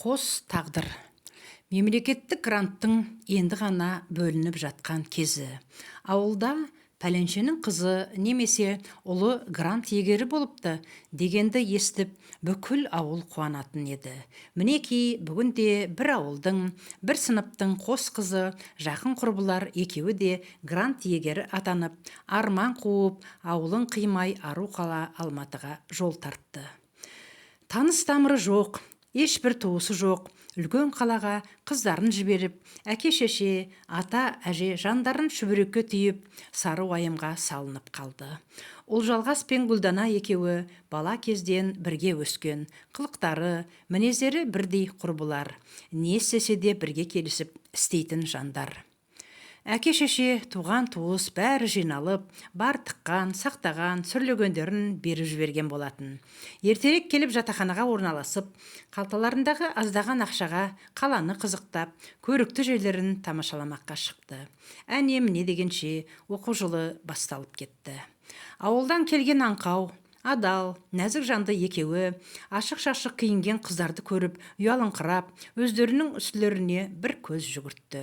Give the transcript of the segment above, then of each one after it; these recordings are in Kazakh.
Қос тағдыр. Мемлекеттік гранттың енді ғана бөлініп жатқан кезі. Ауылда пәленшенің қызы немесе ұлы грант егері болыпты дегенді естіп, бүкіл ауыл қуанатын еді. Мінекей бүгінде бір ауылдың, бір сыныптың қос қызы, жақын құрбылар екеуі де грант егері атанып, арман қуып, ауылын қимай ару қала Алматыға жол тартты. Таныс тамыры жоқ, ешбір туысы жоқ, үлкен қалаға қыздарын жіберіп, әке-шеше, ата-әже жандарын шүбірекке түйіп, сары уайымға салынып қалды. Ұлжалғас пен Гүлдана екеуі бала кезден бірге өскен, қылықтары, мінездері бірдей құрбылар, не істесе де бірге келісіп істейтін жандар. Әке-шеше, туған туыс бәрі жиналып, бар тыққан, сақтаған, сүрлегендерін беріп жіберген болатын. Ертерек келіп жатақханаға орналасып, қалталарындағы аздаған ақшаға қаланы қызықтап, көрікті жерлерін тамашаламаққа шықты. Әне-міне дегенше оқу жылы басталып кетті. Ауылдан келген аңқау, адал, нәзік жанды екеуі ашық-шашық киінген қыздарды көріп, ұялыңқырап, өздерінің үстілеріне бір көз жүгіртті.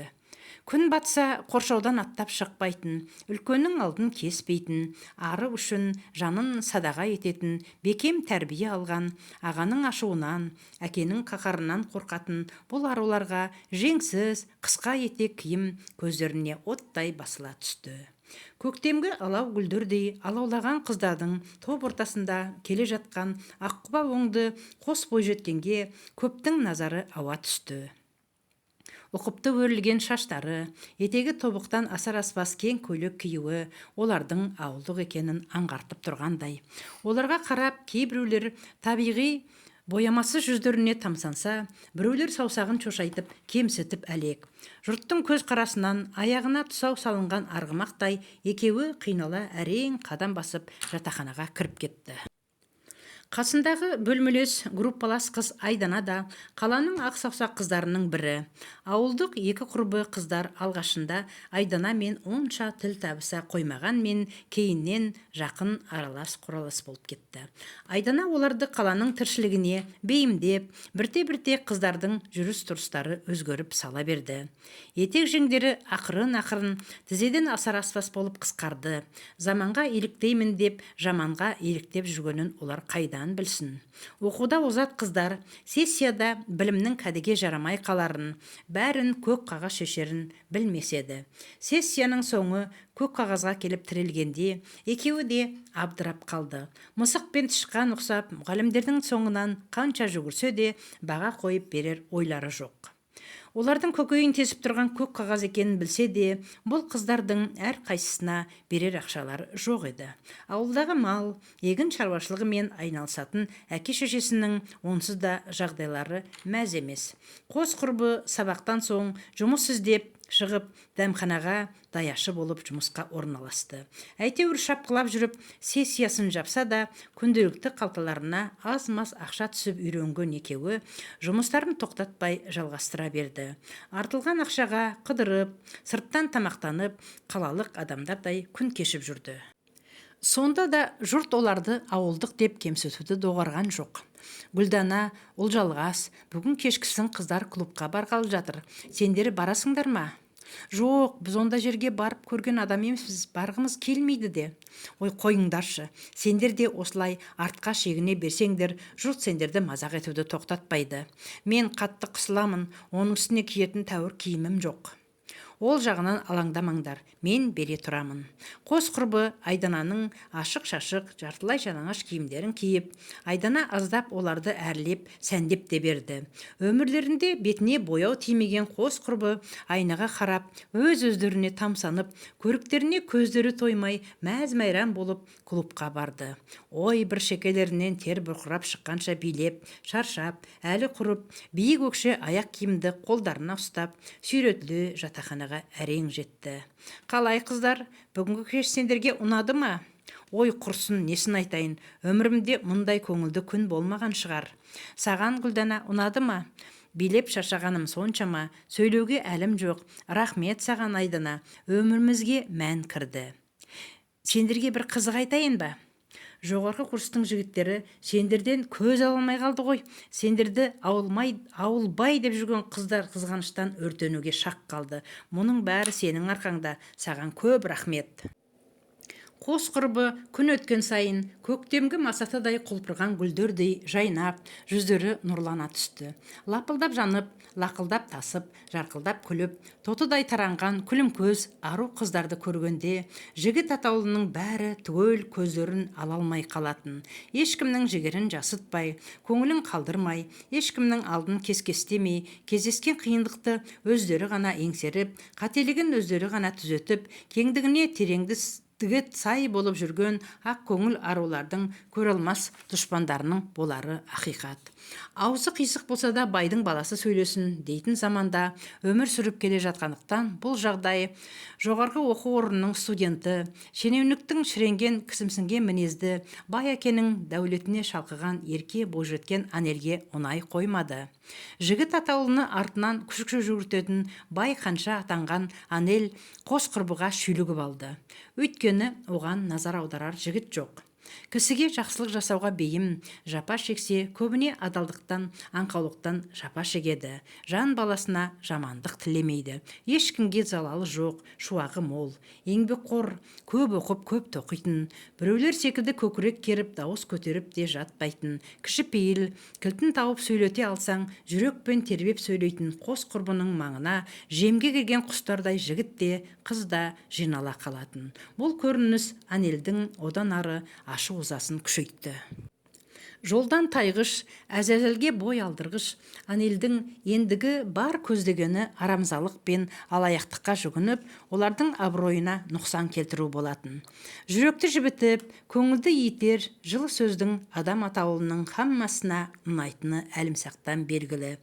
Күн батса қоршаудан аттап шықпайтын, үлкеннің алдын кеспейтін, ары үшін жанын садаға ететін, бекем тәрбие алған, ағаның ашуынан, әкенің қақарынан қорқатын бұл аруларға жеңсіз, қысқа етек киім көздеріне оттай басыла түсті. Көктемгі алау гүлдердей алаулаған қыздардың топ ортасында келе жатқан аққұба өңді қос бойжеткенге көптің назары ауа түсті. Ұқыпты өрілген шаштары, етегі тобықтан асар аспас кең көйлек киюі олардың ауылдық екенін аңғартып тұрғандай. Оларға қарап кейбіреулер табиғи боямасы жүздеріне тамсанса, біреулер саусағын шошайтып кемсітіп әлек. Жұрттың көз қарасынан аяғына тұсау салынған арғымақтай екеуі қинала әрең қадам басып жатақханаға кіріп кетті. Қасындағы бөлмелес группалас қыз Айдана да қаланың ақсаусақ қыздарының бірі. Ауылдық екі құрбы қыздар алғашында Айдана мен онша тіл табыса қоймаған мен кейіннен жақын аралас құралас болып кетті. Айдана оларды қаланың тіршілігіне бейімдеп, бірте-бірте қыздардың жүріс тұрыстары өзгеріп сала берді. Етек жеңдері ақырын-ақырын тізеден асар аспас болып қысқарды. Заманға еліктеймін деп, жаманға еліктеп жүргенін олар қайдан білсін. Оқуда озат қыздар сессияда білімнің кәдеге жарамай қаларын, бәрін көк қағаз шешерін білмеседі. Сессияның соңы көк қағазға келіп тірелгенде екеуі де абдырап қалды. Мысық пен тышқан ұқсап, мұғалімдердің соңынан қанша жүгірсе де баға қойып берер ойлары жоқ. Олардың көкейін тесіп тұрған көк қағаз екенін білсе де, бұл қыздардың әр қайсысына берер ақшалары жоқ еді. Ауылдағы мал, егін шаруашылығымен айналысатын әке-шешесінің онсыз да жағдайлары мәз емес. Қос құрбы сабақтан соң жұмыс іздеп шығып, дәмханаға даяшы болып жұмысқа орналасты. Әйтеуір шапқылап жүріп, сессиясын жапса да, күнделікті қалталарына аз-маз ақша түсіп үйренген екеуі жұмыстарын тоқтатпай жалғастыра берді. Артылған ақшаға қыдырып, сырттан тамақтанып, қалалық адамдардай күн кешіп жүрді. Сонда да жұрт оларды ауылдық деп кемсітуді доғарған жоқ. Гүлдана, Ұлжалғас, бүгін кешкісін қыздар клубқа барғалы жатыр. Сендері барасыңдар ма? Жоқ, біз онда жерге барып көрген адам емеспіз, барғымыз келмейді де. Ой, қойыңдаршы, сендер де осылай артқа шегіне берсеңдер, жұрт сендерді мазақ етуді тоқтатпайды. Мен қатты қысыламын, оның үстіне киетін тәуір киімім жоқ. Ол жағынан алаңдамаңдар, мен бере тұрамын. Қос құрбы Айдананың ашық-шашық, жартылай жалаңаш киімдерін киіп, Айдана аздап оларды әрлеп, сәндеп те берді. Өмірлерінде бетіне бояу тимеген қос құрбы айнаға қарап, өз-өздеріне тамсанып, көріктеріне көздері тоймай, мәз-майран болып клубқа барды. Ой, бір шекелерінен тер бұрқырап шыққанша билеп, шаршап, әлі құрып, биік өкше аяқ киімді қолдарына ұстап, сүйретіле жатақханаға әрең жетті. Қалай қыздар, бүгінгі кеш сендерге ұнады ма? Ой, құрсын, несін айтайын, өмірімде мұндай көңілді күн болмаған шығар. Саған, Гүлдана, ұнады ма? Билеп шаршағаным соншама, сөйлеуге әлім жоқ. Рахмет саған, Айдана, өмірімізге мән кірді. Сендерге бір қызық айтайын ба? Жоғарғы курстың жігіттері сендерден көз ала алмай қалды ғой. Сендерді ауылбай деп жүрген қыздар қызғаныштан өртенуге шақ қалды. Мұның бәрі сенің арқаңда. Саған көп рахмет. Қос құрбы күн өткен сайын көктемгі масатадай құлпырған гүлдердей жайнап, жүздері нұрлана түсті. Лапылдап жанып, лақылдап тасып, жарқылдап күліп, тотыдай таранған күлім көз ару қыздарды көргенде, жігіт атаулының бәрі түгел көздерін ала алмай қалатын. Ешкімнің жігерін жасытпай, көңілін қалдырмай, ешкімнің алдын кескестемей, кездескен қиындықты өздері ғана еңсеріп, қателігін өздері ғана түзетіп, кеңдігіне тереңді сай болып жүрген ақ көңіл арулардың көралмас дұшпандарының болары ақиқат. Аузы қисық болса да байдың баласы сөйлесін дейтін заманда өмір сүріп келе жатқандықтан бұл жағдай жоғарғы оқу орнының студенті, шенеуніктің шіренген кісімсінген мінезді бай әкенің дәулетіне шалқыған ерке бойжеткен Анельге оңай қоймады. Жігіт атаулыны артынан күшікші жүгіртетін бай қанша атанған Анель қос құрбыға шүйлігіп алды. Өйткені оған назар аударар жігіт жоқ. Кісіге жақсылық жасауға бейім, жапа шексе, көбіне адалдықтан, аңқаулықтан жапа шегеді. Жан баласына жамандық тілемейді. Ешкімге залалы жоқ, шуағы мол, еңбекқор, көп оқып, көп тоқитын. Біреулер секілді көкірек керіп, дауыс көтеріп де жатпайтын. Кішіпейіл, кілтін тауып сөйлете алсаң, жүрекпен тербеп сөйлейтін қос құрбының маңына жемге келген құстардай жігіт те, қыз да жинала қалатын. Бұл көрініс Анельдің одан ары ашу ызасын күшейтті. Жолдан тайғыш, әзәзілге бой алдырғыш Анельдің ендігі бар көздегені арамзалық пен алаяқтыққа жүгініп, олардың абыройына нұқсан келтіру болатын. Жүректі жібітіп, көңілді етер жылы сөздің адам атаулының хаммасына ұнайтыны әлімсақтан белгілі.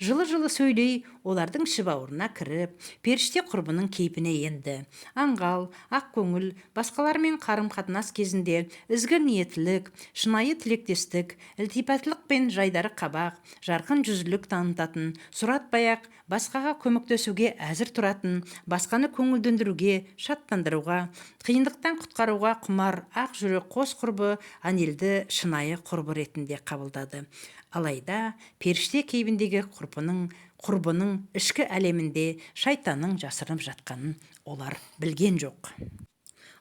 Жылы-жылы сөйлей, олардың шыбауырына кіріп, періште құрбының кейпіне енді. Аңғал, ақ көңіл, басқалармен қарым-қатынас кезінде ізгі ниеттілік, шынайы тілектестік, ілтипаттылық пен жайдары қабақ, жарқын жүзлік танытатын, сұратпай-ақ басқаға көмектесуге әзір тұратын, басқаны көңілдендіруге, шаттандыруға, қиындықтан құтқаруға құмар ақ жүрек қос құрбы Анельді шынайы құрбы ретінде қабылдады. Алайда періште кейбіндегі құрбының ішкі әлемінде шайтанның жасырынып жатқанын олар білген жоқ.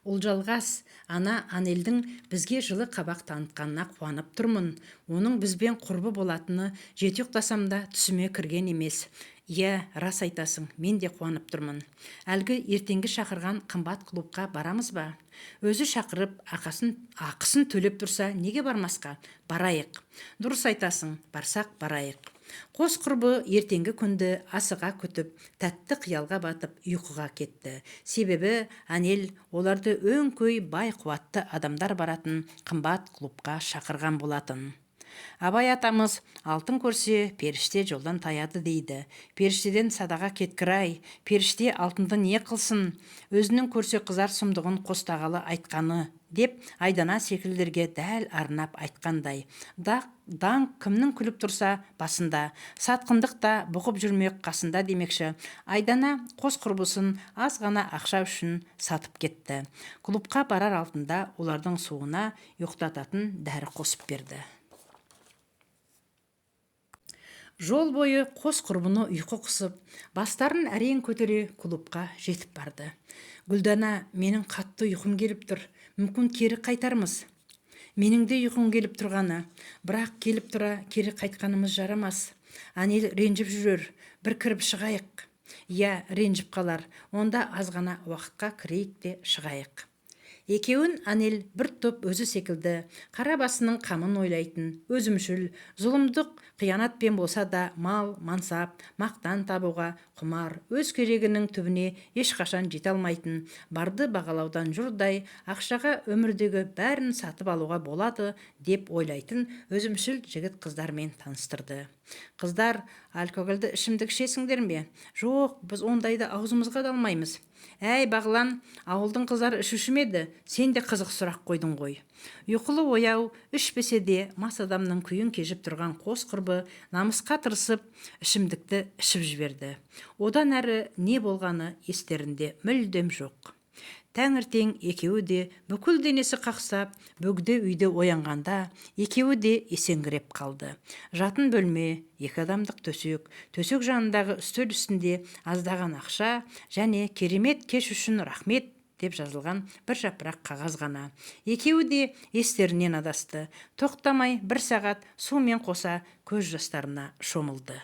Олжалғас, ана Анельдің бізге жылы қабақ танытқанына қуанып тұрмын. Оның бізбен құрбы болатыны жете ұйықтасам да түсіме кірген емес. Иә, рас айтасың, мен де қуанып тұрмын. Әлгі ертеңгі шақырған қымбат клубқа барамыз ба? Өзі шақырып, ақысын төлеп тұрса, неге бармасқа? Барайық. Дұрыс айтасың, барсақ барайық. Қос құрбы ертеңгі күнді асыға күтіп, тәтті қиялға батып, ұйқыға кетті. Себебі Анель оларды өңкөй бай қуатты адамдар баратын қымбат клубқа шақырған болатын. Абай атамыз алтын көрсе, періште жолдан таяды дейді. Періштеден садаға кеткір-ай, періште алтынды не қылсын? Өзінің көрсе қызар сұмдығын қостағалы айтқаны, деп Айдана секілдерге дәл арнап айтқандай. Даңқ кімнің күліп тұрса басында, сатқындық та бұғып жүрмек қасында демекші. Айдана қос құрбысын аз ғана ақша үшін сатып кетті. Клубқа барар алдында олардың суына ұйықтататын дәрі қосып берді. Жол бойы қос құрбыны ұйқы қысып, бастарын әрең көтере клубқа жетіп барды. Гүлдана, менің қатты ұйқым келіп тұр, мүмкін кері қайтармыз. Менің де ұйқым келіп тұрғаны, бірақ келіп тұра кері қайтқанымыз жарамас. Анель ренжіп жүрер, бір кіріп шығайық. Иә, ренжіп қалар, онда аз ғана уақытқа кірейік те шығайық. Екеуін Анель бір топ өзі секілді, қара басының қамын ойлайтын, өзімшіл, зұлымдық қиянатпен болса да мал, мансап, мақтан табуға құмар, өз керегінің түбіне ешқашан жете алмайтын, барды бағалаудан жұрдай, ақшаға өмірдегі бәрін сатып алуға болады деп ойлайтын өзімшіл жігіт қыздармен таныстырды. Қыздар, алкогольді ішімдік ішесіңдер ме? Жоқ, біз ондайды аузымызға да алмаймыз. Әй, Бағлан, ауылдың қыздар ішуші ме еді? Сен де қызық сұрақ қойдың ғой. Ұйқылы ояу, ішпесе де мас адамның күйін кежіп тұрған қос құрбы намысқа тырысып, ішімдікті ішіп жіберді. Одан әрі не болғаны естерінде мүлдем жоқ. Таңертең екеуі де бүкіл денесі қақсап, бөгде үйде оянғанда, екеуі де есеңгіреп қалды. Жатын бөлме, 2 адамдық төсек, төсек жанындағы үстел үстінде аздаған ақша және керемет кеш үшін рахмет деп жазылған бір жапырақ қағаз ғана. Екеуі де естерінен адасты. Тоқтамай 1 сағат сумен қоса көз жастарына шомылды.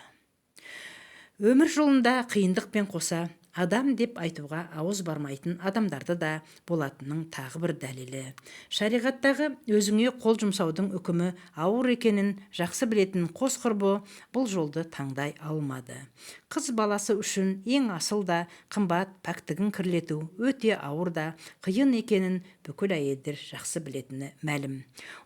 Өмір жолында қиындықпен қоса адам деп айтуға ауыз бармайтын адамдарды да болатынның тағы бір дәлелі. Шариғаттағы өзіңе қол жұмсаудың үкімі ауыр екенін жақсы білетін қос құрбы бұл жолды таңдай алмады. Қыз баласы үшін ең асыл да қымбат пәктігін кірлету өте ауыр да қиын екенін бүкіл әйелдер жақсы білетіні мәлім.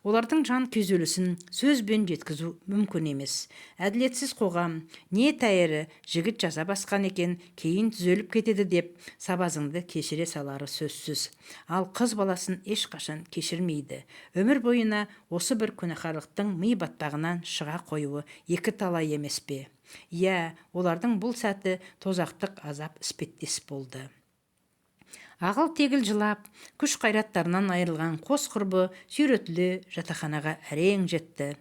Олардың жан күйзелісін сөзбен жеткізу мүмкін емес. Әділетсіз қоғам, не тәйірі жігіт жаза басқан екен, кейін түзеліп кетеді деп сабазыңды кешіре салары сөзсіз. Ал қыз баласын ешқашан кешірмейді. Өмір бойына осы бір күнәһарлықтың ми батпағынан шыға қоюы екі талай емес пе? Иә, олардың бұл сәті тозақтық азап іспеттес болды. Ағыл тегіл жылап, күш қайраттарынан айырылған қос құрбы сүйретіле жатақханаға әрең жетті.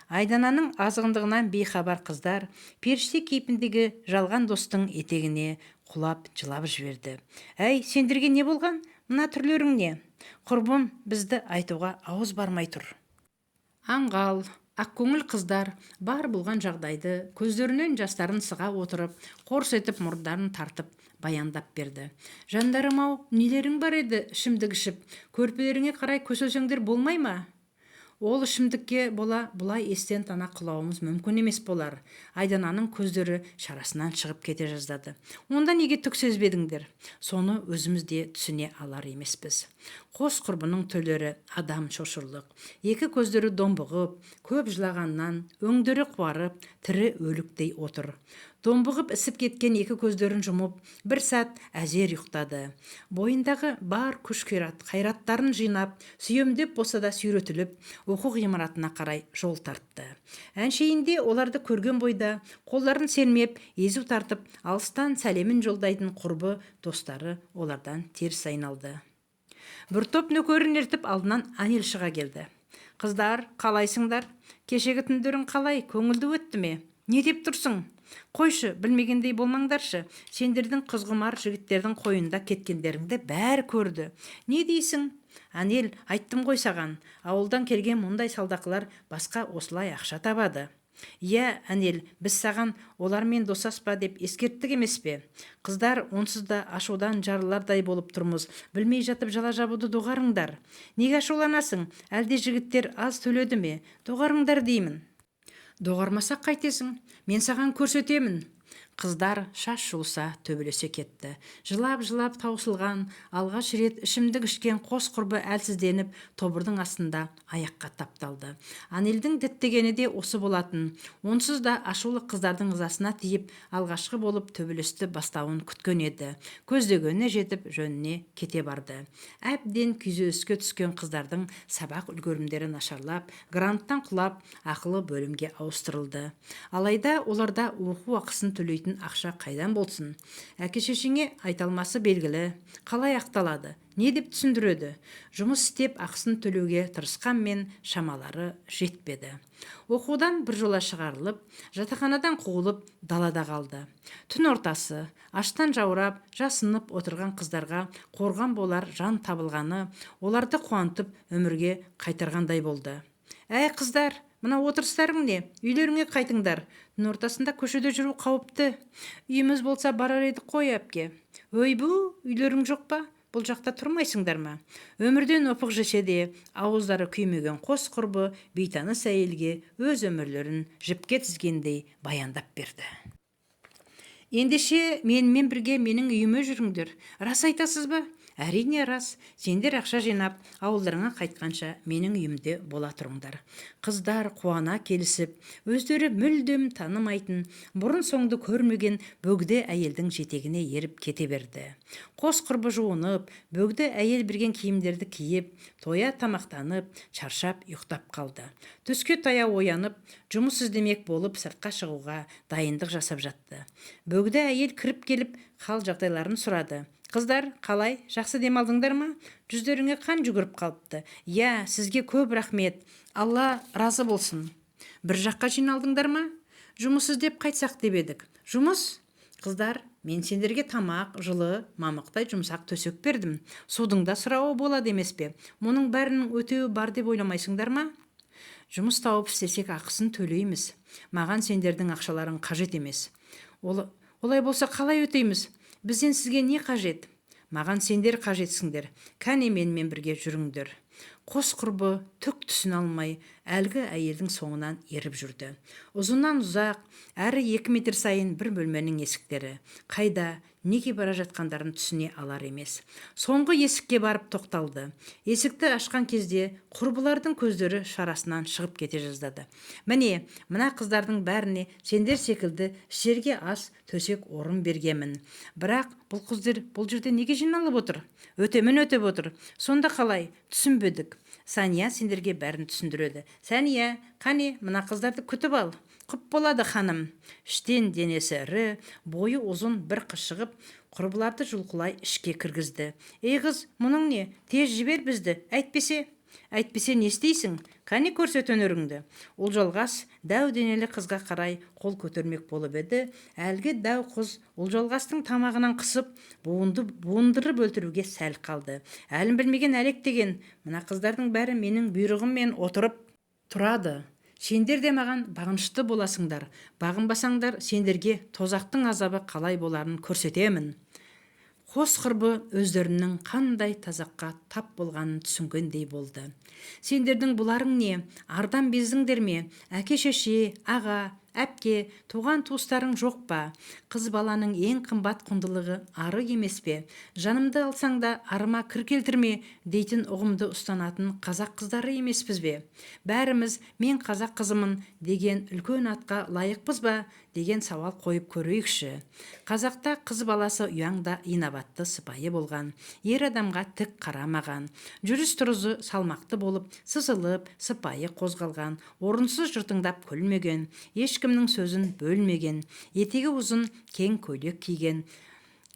Айдананың азғындығынан бейхабар қыздар періште кейпіндегі жалған достың етегіне құлап жылап жіберді. Әй, сендерге не болған? Мына түрлерің не? Құрбым бізді айтуға ауыз бармай тұр. Аңғал, ақкөңіл қыздар бар болған жағдайды көздерінен жастарын сыға отырып, қорс етіп мұрындарын тартып баяндап берді. Жандарым-ау, нелерің бар еді ішімдік ішіп, көрпелеріңе қарай көсілсеңдер болмай ма? Ол ішімдікке бола бұлай естен тана құлауымыз мүмкін емес болар. Айдананың көздері шарасынан шығып кете жаздады. Онда неге түк сезбедіңдер? Соны өзіміз де түсіне алар емеспіз. Қос құрбының түрлері адам шошырлық. Екі көздері домбығып, көп жылағаннан өңдері қуарып, тірі өліктей отыр. Домбығып ісіп кеткен екі көздерін жұмып, бір сәт әзер ұйықтады. Бойындағы бар күш қайраттарын жинап, сүйемдеп болса да сүйретіліп, оқу ғимаратына қарай жол тартты. Әншейінде оларды көрген бойда қолдарын сермеп, езу тартып, алыстан сәлемін жолдайтын құрбы достары олардан теріс айналды. Бір топ нөкерін ертіп алдынан Анел шыға келді. Қыздар, қалайсыңдар? Кешегі түндерің қалай, көңілді өтті ме? Не деп тұрсың? Қойшы, білмегендей болмаңдаршы. Сендердің қызғымар жігіттердің қойында кеткендеріңді бәрі көрді. Не дейсің? Анел, айттым ғой саған, ауылдан келген мұндай салдақылар басқа осылай ақша табады. Иә, Анел, біз саған олармен досаспа деп ескерттік емес пе? Қыздар, онсыз да ашудан жарылардай болып тұрмыз. Білмей жатып жала жабуды доғарыңдар. Неге ашуланасың? Әлде жігіттер аз төледі ме? Доғарыңдар деймін. Доғармасақ қайтесің? Мен саған көрсетемін. Қыздар шаш жуса төбелесе кетті. Жылап-жылап таусылған, алғаш рет ішімдік ішкен қос құрбы әлсізденіп, тобырдың астында аяққа тапталды. Анелдің діттегені де осы болатын. Онсыз да ашулы қыздардың ызасына тиіп, алғашқы болып төбелесті бастауын күткен еді. Көздегеніне жетіп, жөніне кете барды. Әбден күйзеліске түскен қыздардың сабақ үлгерімдері нашарлап, гранттан құлап, ақылы бөлімге ауыстырылды. Алайда оларда оқу ақысын төлейтін ақша қайдан болсын? Әке-шешеңе айталмасы белгілі. Қалай ақталады? Не деп түсіндіреді? Жұмыс істеп ақысын төлеуге тырысқанмен шамалары жетпеді. Оқудан бір жола шығарылып, жатақханадан қуылып, далада қалды. Түн ортасы, аштан жаурап, жасынып отырған қыздарға қорған болар жан табылғаны, оларды қуантып өмірге қайтарғандай болды. Әй қыздар, мына отырыстарың не? Үйлеріңе қайтыңдар. Түн ортасында көшеде жүру қауіпті. Үйіміз болса барар едік қой әпке. Өй-бу, үйлерің жоқ па? Бұл жақта тұрмайсыңдар ма? Өмірден опық жесе де, ауыздары күймеген қос құрбы бейтаныс әйелге өз өмірлерін жіпке тізгендей баяндап берді. Ендеше менімен бірге менің үйіме жүріңдер. Рас айтасыз ба? Әрине рас. Сендер ақша жинап, ауылдарыңа қайтқанша менің үйімде бола тұрыңдар. Қыздар қуана келісіп, өздері мүлдем танымайтын, бұрын соңды көрмеген бөгде әйелдің жетегіне еріп кете берді. Қос құрбы жуынып, бөгде әйел берген киімдерді киіп, тоя тамақтанып, шаршап ұйықтап қалды. Түске таяу оянып, жұмыс іздемек болып сыртқа шығуға дайындық жасап жатты. Бөгде әйел кіріп келіп, хал жағдайларын сұрады. Қыздар, қалай? Жақсы демалдыңдар ма? Жүздеріңе қан жүгіріп қалыпты. Я, сізге көп рахмет. Алла разы болсын. Бір жаққа жиналдыңдар ма? Жұмыс іздеп қайтсақ деп едік. Жұмыс? Қыздар, мен сендерге тамақ, жылы, мамықтай жұмсақ төсек бердім. Судың да сұрауы болады емес пе? Мұның бәрінің өтеуі бар деп ойламайсыңдар ма? Жұмыс тауып істесек ақысын төлейміз. Маған сендердің ақшаларың қажет емес. Олай болса қалай өтейміз? Бізден сізге не қажет? Маған сендер қажетсіңдер. Кәне менімен бірге жүріңдер. Қос құрбы түк түсін алмай, әлгі әйелдің соңынан еріп жүрді. Ұзыннан ұзақ, әрі 2 метр сайын бір бөлменің есіктері. Қайда, неге бара жатқандарын түсіне алар емес. Соңғы есікке барып тоқталды. Есікті ашқан кезде құрбылардың көздері шарасынан шығып кете жаздады. Міне, мына қыздардың бәріне сендер секілді ішерге ас, төсек орын бергемін. Бірақ бұл қыздар бұл жерде неге жиналып отыр? Өтемін өтеп отыр. Сонда қалай? Түсінбедік. Сания сендерге бәрін түсіндіреді. Сания, қане, мына қыздарды күтіп ал. Құп болады, ханым. Іштен денесі ірі, бойы ұзын бір қыз шығып, құрбыларды жұлқылай ішке кіргізді. Ей қыз, мұның не? Тез жібер бізді. Әйтпесе не істейсің? Қане көрсет өнеріңді. Ұлжалғас дәу денелі қызға қарай қол көтермек болып еді. Әлгі дәу қыз Ұлжалғастың тамағынан қысып, буындырып өлтіруге сәл қалды. Әлін білмеген әлек деген, мына қыздардың бәрі менің бұйрығыммен отырып тұрады. Сендер де маған бағынышты боласыңдар. Бағынбасаңдар, сендерге тозақтың азабы қалай боларын көрсетемін. Қос құрбы өздерінің қандай тазаққа тап болғанын түсінгендей болды. Сендердің бұларың не? Ардан бездіңдер ме? Әке шеше, аға, әпке, туған туыстарың жоқ па? Қыз баланың ең қымбат құндылығы ары емес пе? Жанымды алсаң да арыма кір келтірме дейтін ұғымды ұстанатын қазақ қыздары емеспіз бе? Бәріміз мен қазақ қызымын деген үлкен атқа лайықпыз ба деген сауал қойып көрейікші. Қазақта қыз баласы ұяңда инабатты сыпайы болған, ер адамға тік қарамаған, жүріс-тұрысы салмақты болып, сызылып, сыпайы қозғалған, орынсыз жыртыңдап күлмеген, ешкімнің сөзін бөлмеген, етегі ұзын кең көйлек киген,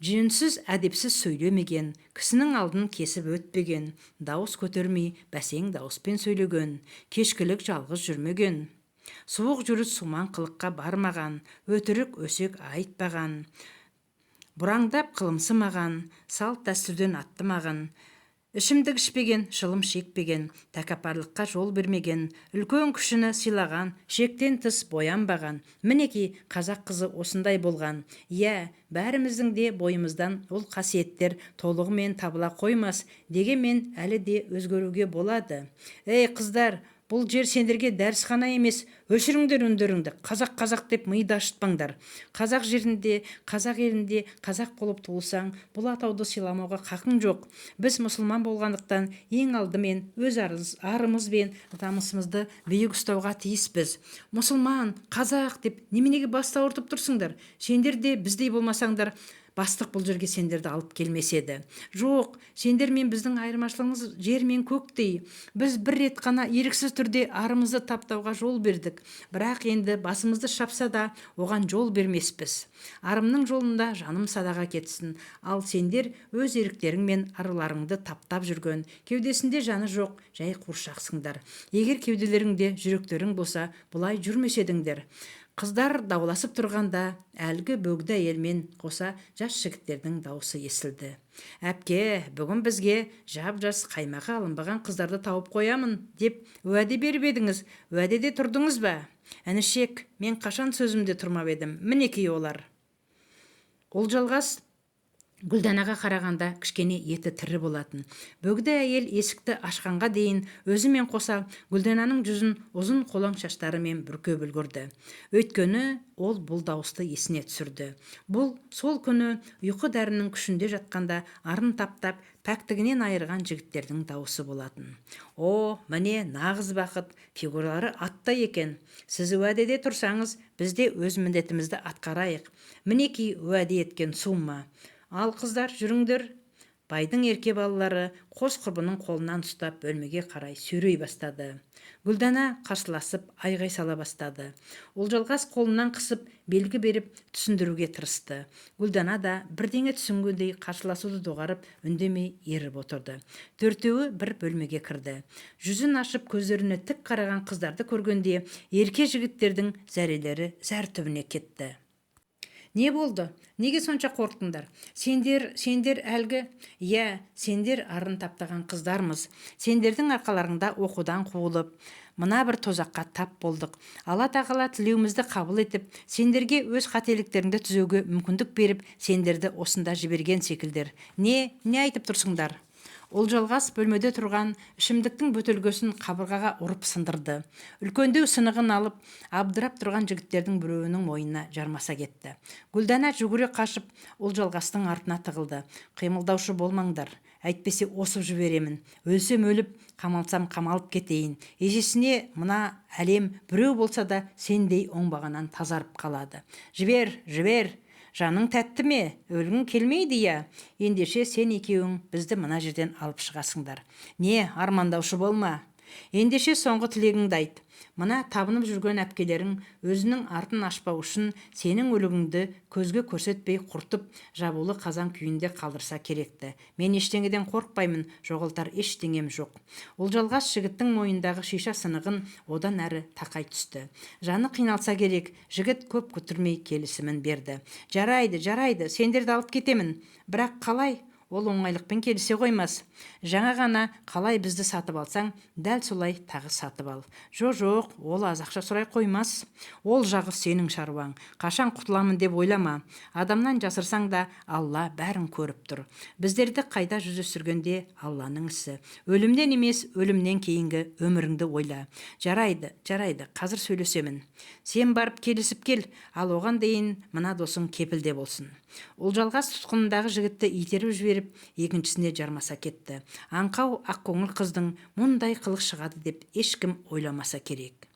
жөнсіз әдепсіз сөйлемеген, кісінің алдын кесіп өтпеген, дауыс көтермей бәсең дауыспен сөйлеген, кешкілік жалғыз жүрмеген, суық жүріс суман қылыққа бармаған, өтірік өсек айтпаған, бұраңдап қылымсымаған, салт дәстүрден аттымаған, ішімдік ішпеген, шылым шекпеген, тәкаппарлыққа жол бермеген, үлкен күшіні сыйлаған, шектен тыс боянбаған. Мінекей қазақ қызы осындай болған. Иә, бәріміздің де бойымыздан ол қасиеттер толығымен табыла қоймас, дегенмен әлі де өзгеруге болады. Ей қыздар, бұл жер сендерге дәрісхана емес, өшіріңдер үндеріңді, қазақ деп миды ашытпаңдар. Қазақ жерінде, қазақ елінде қазақ болып туылсаң, бұл атауды сыйламауға қақың жоқ. Біз мұсылман болғандықтан ең алдымен өз арымыз бен намысымызды биік ұстауға тиіспіз. Мұсылман, қазақ деп неменеге басты ауыртып тұрсыңдар? Сендер де біздей болмасаңдар, бастық бұл жерге сендерді алып келмес еді. Жоқ, сендер мен біздің айырмашылығымыз жер мен көктей. Біз бір рет қана еріксіз түрде арымызды таптауға жол бердік. Бірақ енді басымызды шапса да оған жол бермеспіз. Арымның жолында жаным садаға кетсін. Ал сендер өз еріктерің мен арыларыңды таптап жүрген, кеудесінде жаны жоқ, жай қуыршақсыңдар. Егер кеуделеріңде жүректерің болса, бұлай жүрмес едіңдер. Қыздар дауласып тұрғанда, әлгі бөгді әйелмен қоса жас жігіттердің дауысы естілді. Әпке, бүгін бізге жап-жас қаймағы алынбаған қыздарды тауып қоямын деп уәде беріп едіңіз. Уәдеде тұрдыңыз ба? Інішек, мен қашан сөзімде тұрмап едім. Мінекей олар. Ұлжалғас Гүлданаға қарағанда кішкене еті тірі болатын. Бөгді әйел есікті ашқанға дейін өзімен қоса Гүлдананың жүзін ұзын қолаң шаштарымен бүркеп үлгірді. Өйткені ол бұл дауысты есіне түсірді. Бұл сол күні ұйқы дәрінің күшінде жатқанда арын таптап пәктігінен айырған жігіттердің дауысы болатын. О, міне нағыз бақыт, фигуралары аттай екен. Сіз уәдеде тұрсаңыз, біз де өз міндетімізді атқарайық. Мінекей уәде еткен сумма. Ал қыздар, жүріңдер. байдың ерке балалары қос құрбының қолынан ұстап бөлмеге қарай сүйрей бастады. Гүлдана қарсыласып айғай сала бастады. Олжалғас қолынан қысып белгі беріп түсіндіруге тырысты. Гүлдана да бірдеңе түсінгендей қарсыласуды доғарып үндемей еріп отырды. Төртеуі бір бөлмеге кірді. Жүзін ашып көздеріне тік қараған қыздарды көргенде ерке жігіттердің зәрелері зәр түбіне кетті. Не болды? Неге сонша қорқтыңдар? Сендер әлгі? Иә, сендер арын таптаған қыздармыз. Сендердің арқаларыңда оқудан қуылып, мына бір тозаққа тап болдық. Алла тағала тілеуімізді қабыл етіп, сендерге өз қателіктеріңді түзеуге мүмкіндік беріп, сендерді осында жіберген секілдер. Не айтып тұрсыңдар? Олжалғас бөлмеде тұрған ішімдіктің бөтелкесін қабырғаға ұрып сындырды. Үлкендеу сынығын алып, абдырап тұрған жігіттердің біреуінің мойнына жармаса кетті. Гүлдана жүгіре қашып, Олжалғастың артына тығылды. Қимылдаушы болмаңдар, әйтпесе осып жіберемін. Өлсем өліп, қамалсам қамалып кетейін. Есесіне мына әлем біреу болса да сендей оңбағаннан тазарып қалады. Жібер! Жаның тәтті ме? Өлгің келмейді я? Ендеше сен екеуің бізді мына жерден алып шығасыңдар. Не, армандаушы болма. Ендеше соңғы тілегіңді айт. Мына табынып жүрген әпкелерің өзінің артын ашпау үшін сенің өлігіңді көзге көрсетпей құртып, жабулы қазан күйінде қалдырса керекті. Мен ештеңеден қорықпаймын, жоғалтар ештеңем жоқ. Олжалғас жігіттің мойнындағы шиша сынығын одан әрі тақай түсті. Жаны қиналса керек, жігіт көп күттірмей келісімін берді. Жарайды, сендерді алып кетемін. Бірақ қалай? Ол оңайлықпен келісе қоймас. Жаңа ғана қалай бізді сатып алсаң, дәл солай тағы сатып ал. Жоқ, ол аз ақша сұрай қоймас. Ол жағы сенің шаруаң. Қашан құтыламын деп ойлама. Адамнан жасырсаң да Алла бәрін көріп тұр. Біздерді қайда жүздестіргенде Алланың ісі. Өлімнен емес, өлімнен кейінгі өміріңді ойла. Жарайды, қазір сөйлесемін. Сен барып келісіп кел, ал оған дейін мына досың кепілде болсын. Олжалғас тұтқынындағы жігітті итеріп жіберіп, екіншісіне жармаса кетті. Аңқау ақкөңіл қыздың мұндай қылық шығады деп ешкім ойламаса керек.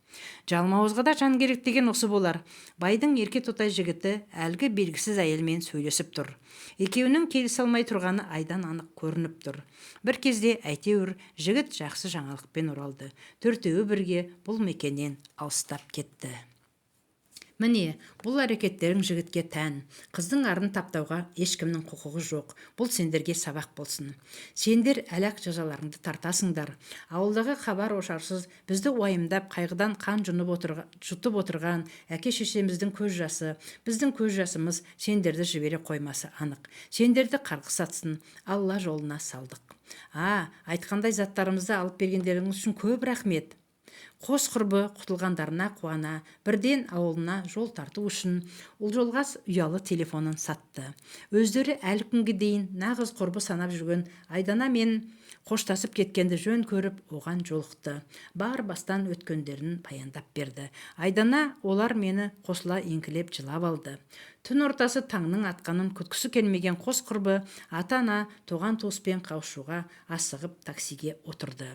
Жалмауызға да жан керек деген осы болар. Байдың ерке тотай жігіті әлгі белгісіз әйелмен сөйлесіп тұр. Екеуінің келісе алмай тұрғаны айдан анық көрініп тұр. Бір кезде әйтеуір жігіт жақсы жаңалықпен оралды. Төртеуі бірге бұл мекеннен алыстап кетті. Міне, бұл әрекеттерің жігітке тән. Қыздың арын таптауға ешкімнің құқығы жоқ. Бұл сендерге сабақ болсын. Сендер әлақ жазаларыңды тартасыңдар. Ауылдағы хабар ошарсыз бізді уайымдап, қайғыдан қан жұтып отырған әке-шешеміздің көз жасы, біздің көз жасымыз сендерді жібере қоймасы анық. Сендерді қарғыс атсын, Алла жолына салдық. Айтқандай заттарымызды алып бергендеріңіз үшін көп рахмет. Қос құрбы құтылғандарына қуана, бірден ауылына жол тарту үшін Олжалғас ұялы телефонын сатты. Өздері әлі күнге дейін нағыз құрбы санап жүрген Айдана мен қоштасып кеткенді жөн көріп, оған жолықты. Бар бастан өткендерін баяндап берді. Айдана олар мені қосыла еңкілеп жылап алды. Түн ортасы таңның атқанын күткісі келмеген қос құрбы ата-ана туған туыспен қауышуға асығып таксиге отырды.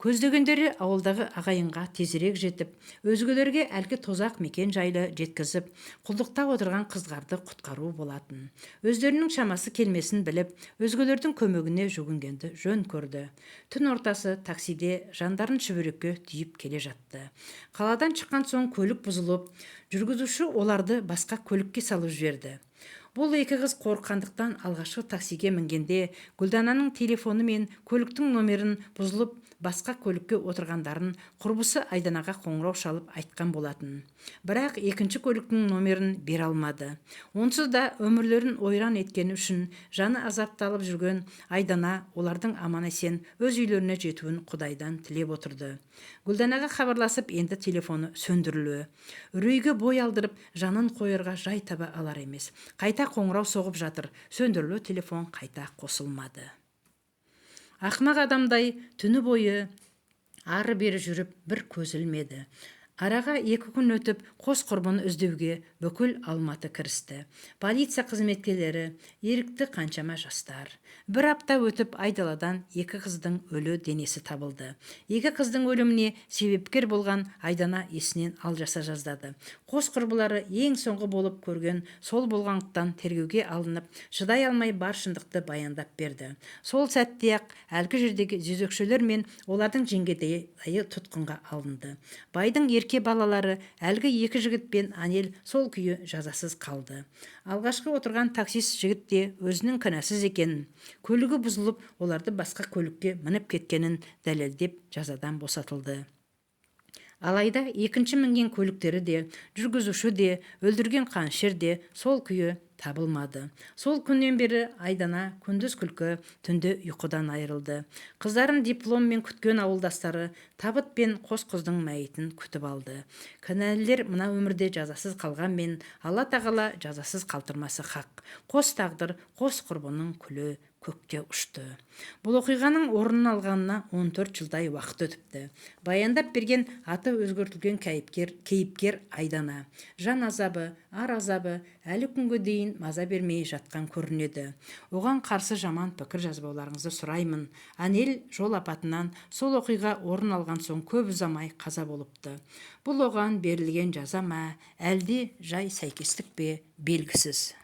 Көздегендері ауылдағы ағайынға тезірек жетіп, өзгелерге әлгі тозақ мекен жайлы жеткізіп, құлдықта отырған қыздарды құтқару болатын. Өздерінің шамасы келмесін біліп, өзгелердің көмегіне жүгінгенді жөн көрді. Түн ортасы таксиде жандарын шүберекке түйіп келе жатты. Қаладан шыққан соң көлік бұзылып, жүргізуші оларды басқа көлікке салып жіберді. Бұл екі қыз қорыққандықтан алғашқы таксиге мінгенде Гүлдананың телефоны мен көліктің номерін бұзылып, басқа көлікке отырғандарын құрбысы Айданаға қоңырау шалып айтқан болатын. Бірақ екінші көліктің номерін бере алмады. Онсыз да өмірлерін ойран еткені үшін жаны азапталып жүрген Айдана олардың аман-есен өз үйлеріне жетуін Құдайдан тілеп отырды. Гүлданаға хабарласып, енді телефоны сөндірілуі. Үрейге бой алдырып, жанын қойырға жай таба алар емес. Қайта қоңырау соғып жатыр. Сөндірілу телефон қайта қосылмады. Ақымақ адамдай түні бойы ары бері жүріп бір көз ілмеді. Араға 2 күн өтіп, қос құрбыны іздеуге бүкіл Алматы кірісті. Полиция қызметкерлері, ерікті қаншама жастар. Бір апта өтіп, айдаладан 2 қыздың өлі денесі табылды. 2 қыздың өліміне себепкер болған Айдана есінен алжаса жаздады. Қос құрбылары ең соңғы болып көрген сол болғандықтан тергеуге алынып, шыдай алмай бар шындықты баяндап берді. Сол сәтте-ақ әлгі жердегі жезөкшелер мен олардың жеңгетайы тұтқынға алынды. Байдың ерке балалары әлгі 2 жігіт пен Анел сол күйі жазасыз қалды. Алғашқы отырған таксист жігіт те өзінің кінәсіз екенін, көлігі бұзылып, оларды басқа көлікке мініп кеткенін дәлелдеп жазадан босатылды. Алайда екінші мінген көліктері де, жүргізуші де, өлдірген қанішер де сол күйі табылмады. Сол күннен бері Айдана күндіз күлкі, түнде ұйқыдан айырылды. Қыздарын дипломмен күткен ауылдастары табыт пен қос қыздың мәйітін күтіп алды. Кінәлілер мына өмірде жазасыз қалғанмен, Алла тағала жазасыз қалтырмасы хақ. Қос тағдыр, қос құрбының күлі көкте ұшты. Бұл оқиғаның орнын алғанына 14 жылдай уақыт өтіпті. Баяндап берген аты өзгертілген кейіпкер Айдана. Жан азабы, ар азабы әлі күнге дейін маза бермей жатқан көрінеді. Оған қарсы жаман пікір жазбауларыңызды сұраймын. Анел жол апатынан сол оқиға орын алған соң көп ұзамай қаза болыпты. Бұл оған берілген жаза ма, әлде жай сәйкестік пе белгісіз.